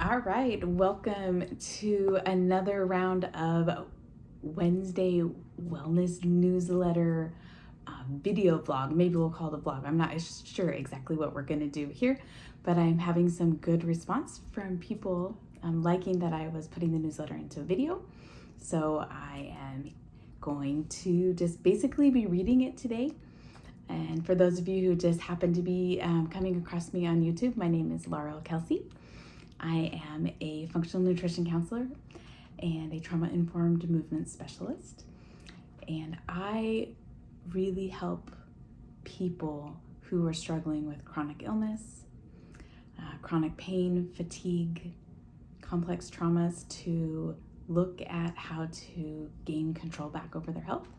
All right, welcome to another round of Wednesday Wellness Newsletter video vlog. Maybe we'll call it a vlog. I'm not sure exactly what we're going to do here, but I'm having some good response from people liking that I was putting the newsletter into a video. So I am going to just basically be reading it today. And for those of you who just happen to be coming across me on YouTube, my name is Laurel Kelsey. I am a functional nutrition counselor and a trauma-informed movement specialist. And I really help people who are struggling with chronic illness, chronic pain, fatigue, complex traumas to look at how to gain control back over their health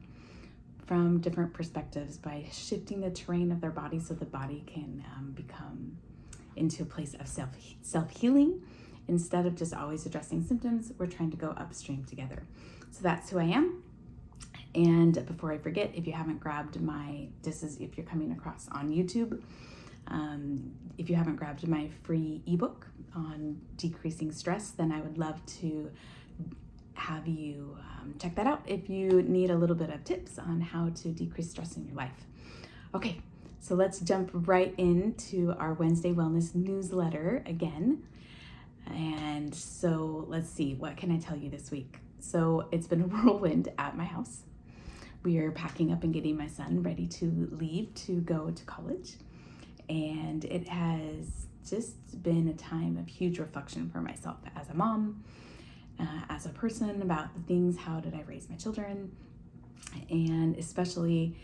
from different perspectives by shifting the terrain of their body so the body can become into a place of self-healing. Instead of just always addressing symptoms, we're trying to go upstream together. So that's who I am. And before I forget, if you haven't grabbed if you're coming across on YouTube, if you haven't grabbed my free ebook on decreasing stress, then I would love to have you check that out if you need a little bit of tips on how to decrease stress in your life. Okay. So let's jump right into our Wednesday Wellness newsletter again. And so let's see, what can I tell you this week? So it's been a whirlwind at my house. We are packing up and getting my son ready to leave to go to college. And it has just been a time of huge reflection for myself as a mom, as a person, about the things, how did I raise my children? And especially,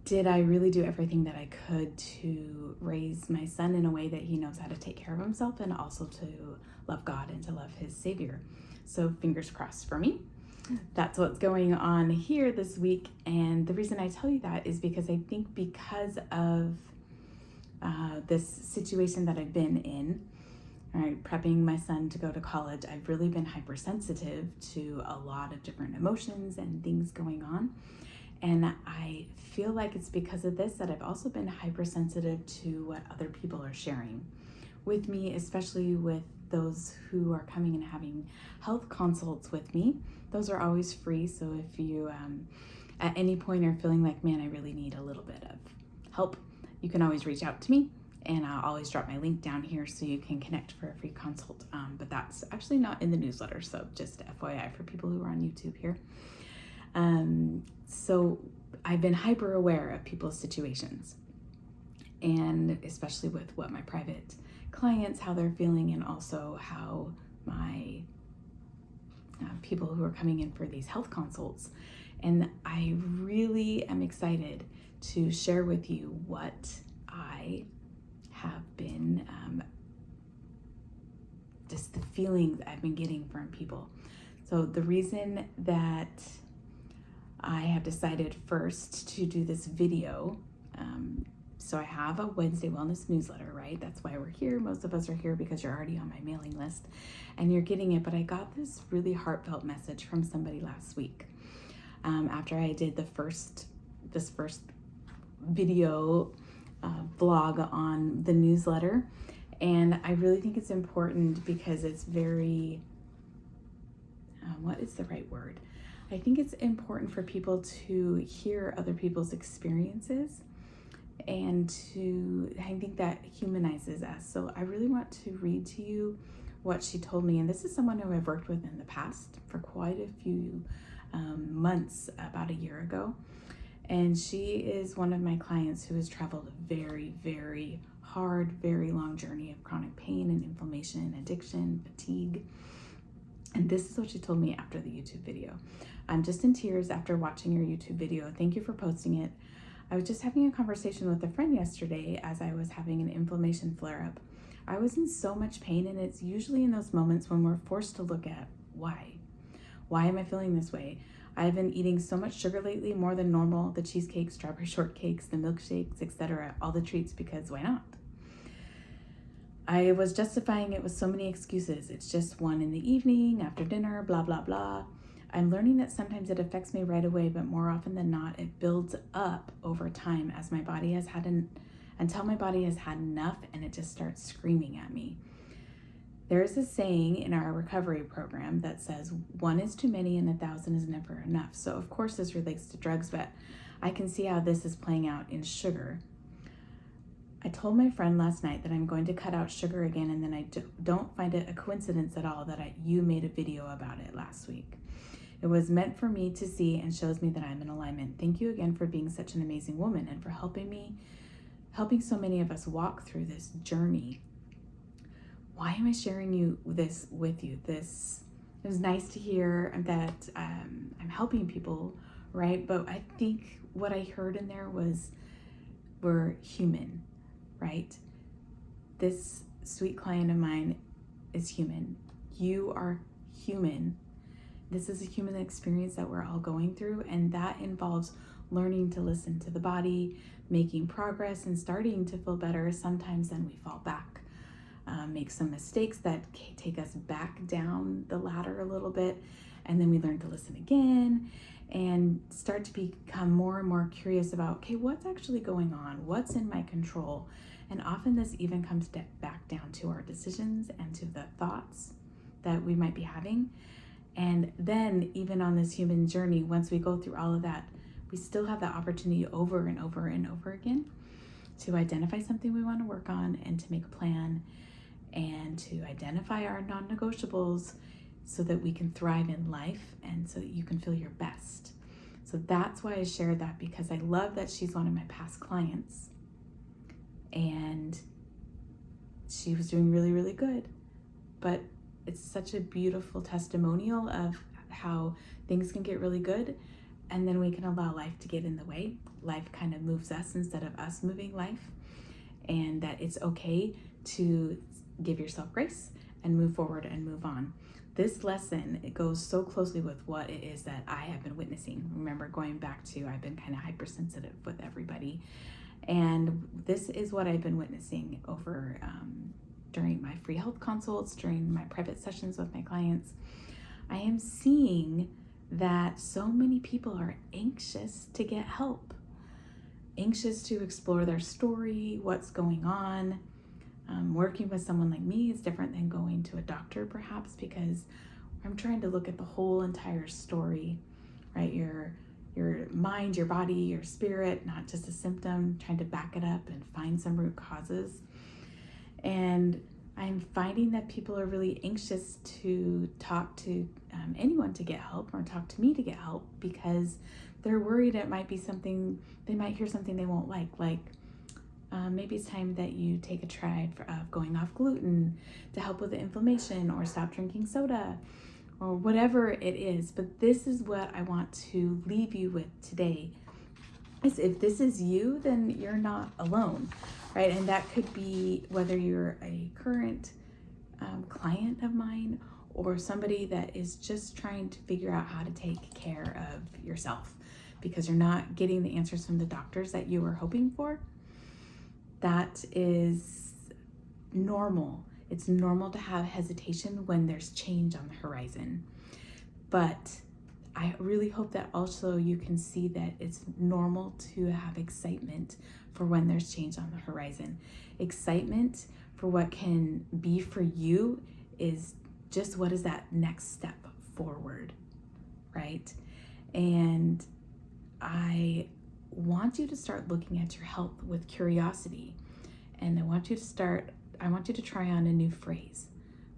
did I really do everything that I could to raise my son in a way that he knows how to take care of himself and also to love God and to love his Savior? So fingers crossed for me. That's what's going on here this week. And the reason I tell you that is because I think because of this situation that I've been in, right, prepping my son to go to college, I've really been hypersensitive to a lot of different emotions and things going on. And I feel like it's because of this that I've also been hypersensitive to what other people are sharing with me, especially with those who are coming and having health consults with me. Those are always free. So if you at any point are feeling like, man, I really need a little bit of help, you can always reach out to me. And I'll always drop my link down here so you can connect for a free consult. But that's actually not in the newsletter. So just FYI for people who are on YouTube here. So I've been hyper aware of people's situations, and especially with what my private clients, how they're feeling, and also how my people who are coming in for these health consults. And I really am excited to share with you what I have been, just the feelings I've been getting from people. So the reason that I have decided first to do this video. So I have a Wednesday Wellness newsletter, right? That's why we're here. Most of us are here because you're already on my mailing list and you're getting it. But I got this really heartfelt message from somebody last week after I did this first video vlog on the newsletter. And I really think it's important because it's very, what is the right word? I think it's important for people to hear other people's experiences, and I think that humanizes us. So I really want to read to you what she told me. And this is someone who I've worked with in the past for quite a few months, about a year ago. And she is one of my clients who has traveled a very, very hard, very long journey of chronic pain and inflammation, addiction, fatigue. And this is what she told me after the YouTube video. I'm just in tears after watching your YouTube video. Thank you for posting it. I was just having a conversation with a friend yesterday as I was having an inflammation flare-up. I was in so much pain, and it's usually in those moments when we're forced to look at why. Why am I feeling this way? I've been eating so much sugar lately, more than normal, the cheesecakes, strawberry shortcakes, the milkshakes, etc., all the treats, because why not? I was justifying it with so many excuses. It's just 1 in the evening, after dinner, blah, blah, blah. I'm learning that sometimes it affects me right away, but more often than not, it builds up over time as my body has had until my body has had enough and it just starts screaming at me. There's a saying in our recovery program that says 1 is too many and 1,000 is never enough. So of course this relates to drugs, but I can see how this is playing out in sugar. I told my friend last night that I'm going to cut out sugar again, and then I don't find it a coincidence at all that you made a video about it last week. It was meant for me to see and shows me that I'm in alignment. Thank you again for being such an amazing woman and for helping so many of us walk through this journey. Why am I sharing this with you? It was nice to hear that I'm helping people, right? But I think what I heard in there was we're human, right? This sweet client of mine is human. You are human. This is a human experience that we're all going through, and that involves learning to listen to the body, making progress, and starting to feel better. Sometimes then we fall back, make some mistakes that take us back down the ladder a little bit, and then we learn to listen again and start to become more and more curious about, okay, what's actually going on? What's in my control? And often this even comes back down to our decisions and to the thoughts that we might be having. And then even on this human journey, once we go through all of that, we still have the opportunity over and over and over again to identify something we want to work on and to make a plan and to identify our non-negotiables so that we can thrive in life and so that you can feel your best. So that's why I shared that, because I love that she's one of my past clients and she was doing really, really good. But it's such a beautiful testimonial of how things can get really good and then we can allow life to get in the way. Life kind of moves us instead of us moving life, and that it's okay to give yourself grace and move forward and move on. This lesson, it goes so closely with what it is that I have been witnessing. Remember, going back to, I've been kind of hypersensitive with everybody, and this is what I've been witnessing over during my free health consults, during my private sessions with my clients. I am seeing that so many people are anxious to get help, anxious to explore their story, what's going on. Working with someone like me is different than going to a doctor, perhaps, because I'm trying to look at the whole entire story, right? Your mind, your body, your spirit, not just a symptom, trying to back it up and find some root causes. And I'm finding that people are really anxious to talk to anyone to get help or talk to me to get help because they're worried it might be something, they might hear something they won't like maybe it's time that you take a try of going off gluten to help with the inflammation, or stop drinking soda, or whatever it is. But this is what I want to leave you with today. Is if this is you, then you're not alone, right? And that could be whether you're a current client of mine or somebody that is just trying to figure out how to take care of yourself because you're not getting the answers from the doctors that you were hoping for. That is normal. It's normal to have hesitation when there's change on the horizon. But I really hope that also you can see that it's normal to have excitement for when there's change on the horizon. Excitement for what can be for you is just what is that next step forward, right? And I want you to start looking at your health with curiosity. And I want you to try on a new phrase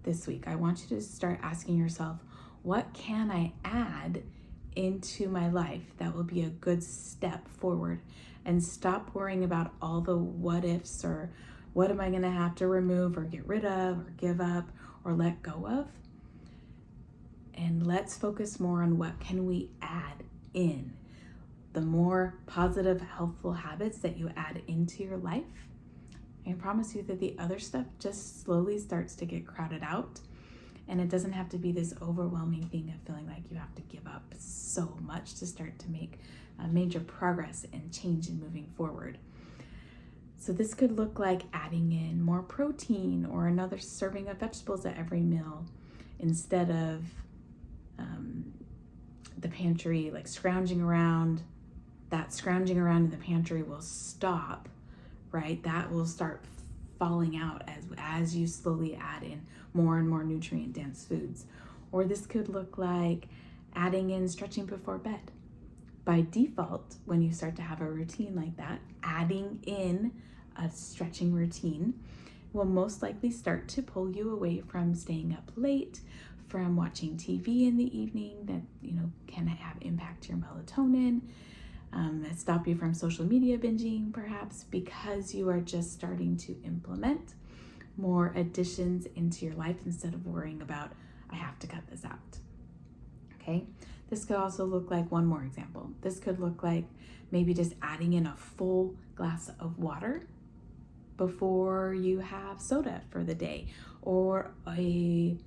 this week. I want you to start asking yourself, what can I add into my life that will be a good step forward? And stop worrying about all the what ifs or what am I going to have to remove or get rid of or give up or let go of. And let's focus more on what can we add in. The more positive, helpful habits that you add into your life, I promise you that the other stuff just slowly starts to get crowded out. And it doesn't have to be this overwhelming thing of feeling like you have to give up so much to start to make major progress and change and moving forward. So this could look like adding in more protein or another serving of vegetables at every meal instead of the pantry, like scrounging around. That scrounging around in the pantry will stop, right? That will start falling out as you slowly add in more and more nutrient dense foods. Or this could look like adding in stretching before bed. By default, when you start to have a routine like that, adding in a stretching routine will most likely start to pull you away from staying up late, from watching TV in the evening that can have impact your melatonin, stop you from social media binging perhaps, because you are just starting to implement more additions into your life instead of worrying about, I have to cut this out. Okay, this could also look like, one more example, this could look like maybe just adding in a full glass of water before you have soda for the day, or a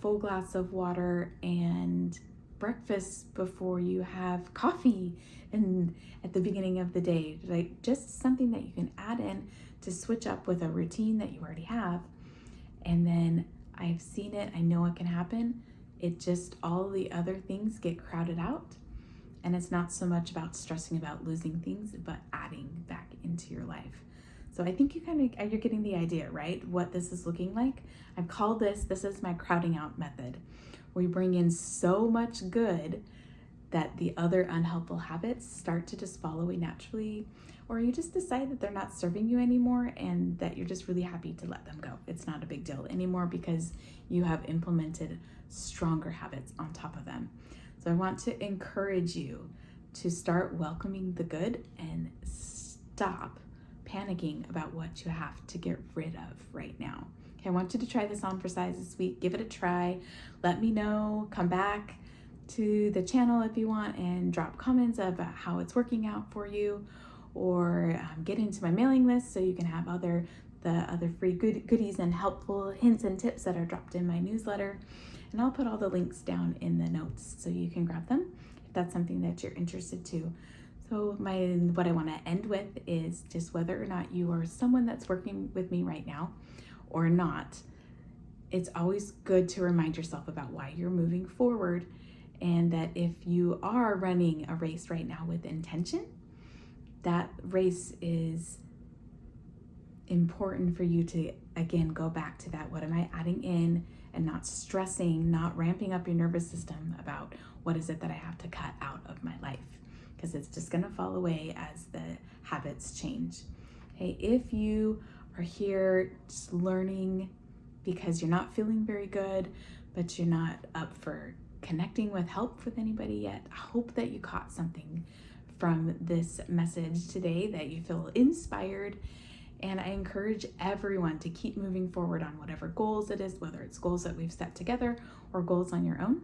full glass of water and breakfast before you have coffee and at the beginning of the day. Like, just something that you can add in to switch up with a routine that you already have. And then I've seen it, I know it can happen. It just, all the other things get crowded out, and it's not so much about stressing about losing things, but adding back into your life. So I think you're getting the idea, right? What this is looking like. I've called this is my crowding out method. We bring in so much good that the other unhelpful habits start to just fall away naturally, or you just decide that they're not serving you anymore and that you're just really happy to let them go. It's not a big deal anymore because you have implemented stronger habits on top of them. So I want to encourage you to start welcoming the good and stop panicking about what you have to get rid of right now. Okay, I want you to try this on for size this week. Give it a try. Let me know. Come back to the channel if you want and drop comments about how it's working out for you, or get into my mailing list so you can have the other free goodies and helpful hints and tips that are dropped in my newsletter. And I'll put all the links down in the notes so you can grab them if that's something that you're interested to. So what I want to end with is just whether or not you are someone that's working with me right now or not, it's always good to remind yourself about why you're moving forward, and that if you are running a race right now with intention, that race is important for you to, again, go back to that. What am I adding in? And not stressing, not ramping up your nervous system about what is it that I have to cut out of my life, because it's just going to fall away as the habits change. Okay, if you are here just learning because you're not feeling very good, but you're not up for connecting with help with anybody yet, I hope that you caught something from this message today, that you feel inspired. And I encourage everyone to keep moving forward on whatever goals it is, whether it's goals that we've set together or goals on your own,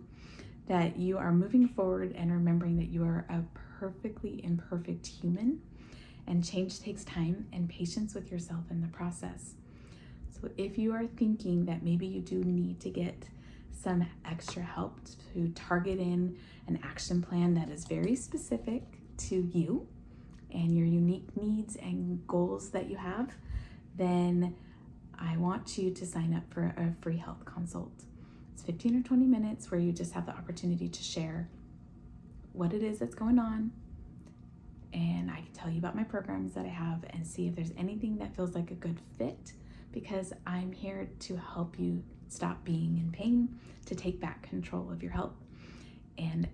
that you are moving forward and remembering that you are a perfectly imperfect human, and change takes time and patience with yourself in the process. So if you are thinking that maybe you do need to get some extra help to target in an action plan that is very specific to you and your unique needs and goals that you have, then I want you to sign up for a free health consult. It's 15 or 20 minutes where you just have the opportunity to share what it is that's going on, and I can tell you about my programs that I have and see if there's anything that feels like a good fit, because I'm here to help you stop being in pain, to take back control of your health, and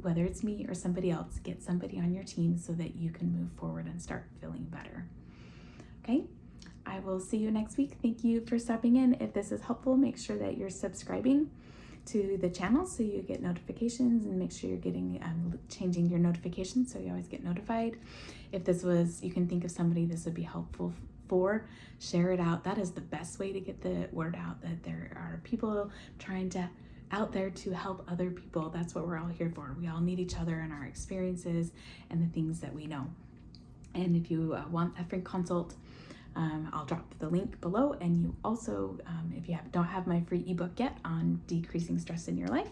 whether it's me or somebody else, get somebody on your team so that you can move forward and start feeling better. Okay, I will see you next week. Thank you for stopping in. If this is helpful, make sure that you're subscribing to the channel so you get notifications, and make sure you're getting changing your notifications so you always get notified. If you can think of somebody this would be helpful for, share it out. That is the best way to get the word out, that there are people trying to out there to help other people. That's what we're all here for. We all need each other and our experiences and the things that we know. And if you want a free consult, I'll drop the link below. And you also, if you don't have my free ebook yet on decreasing stress in your life,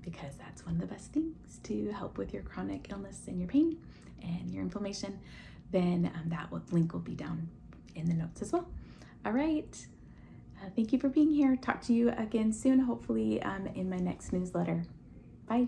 because that's one of the best things to help with your chronic illness and your pain and your inflammation, then link will be down in the notes as well. All right. Thank you for being here. Talk to you again soon, hopefully in my next newsletter. Bye.